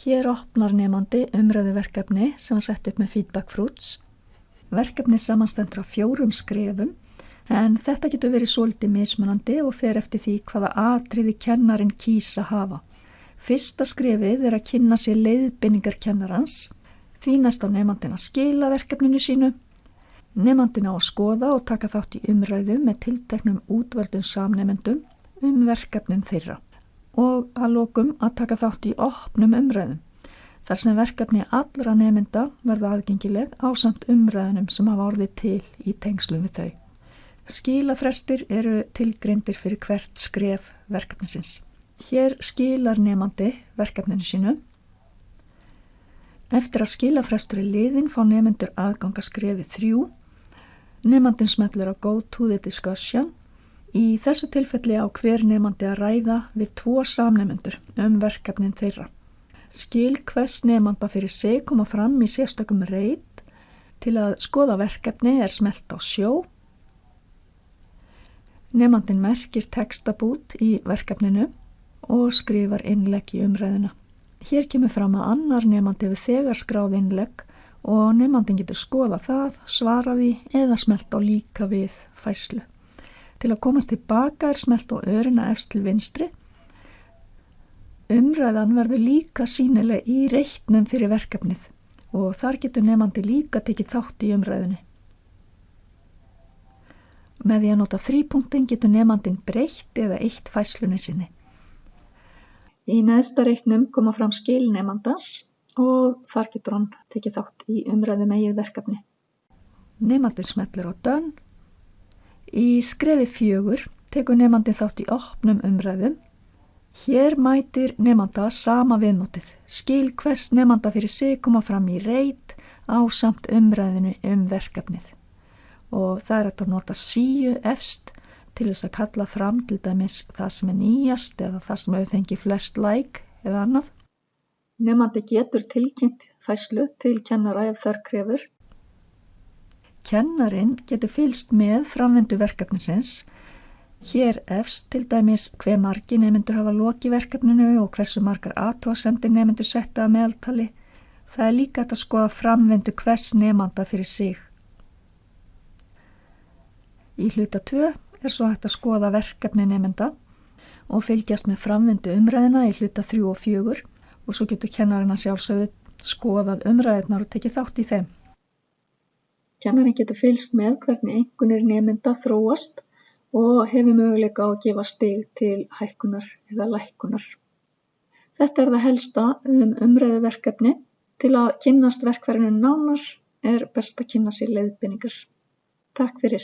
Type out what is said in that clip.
Hér opnar nemandi umræðuverkefni sem var sett upp með Feedback Fruits. Verkefni samanstendur af 4 skrefum en þetta getur verið svolítið mismunandi og fer eftir því hvaða atriði kennarinn kýs að hafa. Fyrsta skrefið að kynna sér leiðbeiningar kennarans, því næst á nemandinn að skila verkefninu sínu. Nemandinn á að skoða og taka þátt í umræðu með tilteknum útvöldum samnemendum verkefnin þeirra og að lokum að taka þátt í opnum umræðum, þar sem verkefni allra nemenda verða aðgengileg ásamt umræðunum sem hafa orðið til í tengslum við þau. Skilafrestir eru tilgreindir fyrir hvert skref verkefnisins. Hér skilar nemandi verkefninu sínu. Eftir að skilafrestur liðinn fá nemendur aðgang að skrefi 3. Nemandinn smellir á Go to the discussion. Í þessu tilfelli á hver nemandi að ræða við 2 samnemendur verkefnin þeirra. Skil hvers nemanda fyrir sig koma fram í sérstökum reit. Til að skoða verkefni smellt á Show. Nemandinn merkir textabút í verkefninu og skrifar innlegg í umræðuna. Hér kemur fram að annar nemandi hefur þegar skráð innlegg og nemandinn getur skoða það, svara því eða smellt á líka við færslu. Til að komast tilbaka smellt á örina efst til vinstri. Umræðan verður líka sýnileg í reitnum fyrir verkefnið og þar getur nemandi líka tekið þátt í umræðunni. Með því að nota 3-punktin getur nemandinn breytt eða eytt færslunni sinni. Í neðsta reitnum koma fram skil nemandans og þar getur hann tekið þátt í umræðu með eigið verkefni. Nemandinn smellir á Done. Í skrefi 4 tekur nemandinn þátt í opnum umræðum. Hér mætir nemanda sama viðmótið. Skil hvers nemanda fyrir sig koma fram í reit ásamt umræðinu verkefnið. Og það hægt að nota síu efst til þess að kalla fram til dæmis það sem nýjast eða það sem hefur fengið flest like eða annað. Nemandi getur tilkynnt færslu til kennara ef þar krefur. Kennarinn getur fylgst með framvindu verkefnisins. Hér efst til dæmis hve margir nemendur hafa lokið verkefninu og hversu margar athugasemdir nemendur setta að meðaltali. Það líka hægt að skoða framvindu hvers nemanda fyrir sig. Í hluta 2 svo hægt að skoða verkefni nemenda og fylgjast með framvindu umræðina í hluta 3 og 4 og svo getur kennarinn að sjálfsögðu skoðað umræðurnar og tekið þátt í þeim. Kennarinn getur fylgst með hvernig einkunnir nemenda þróast og hefur möguleika á að gefa stig til hækkunar eða lækkunar. Þetta það helsta umræðuverkefni. Til að kynnast verkfærinu nánar best að kynna sér leiðbeiningar. Takk fyrir.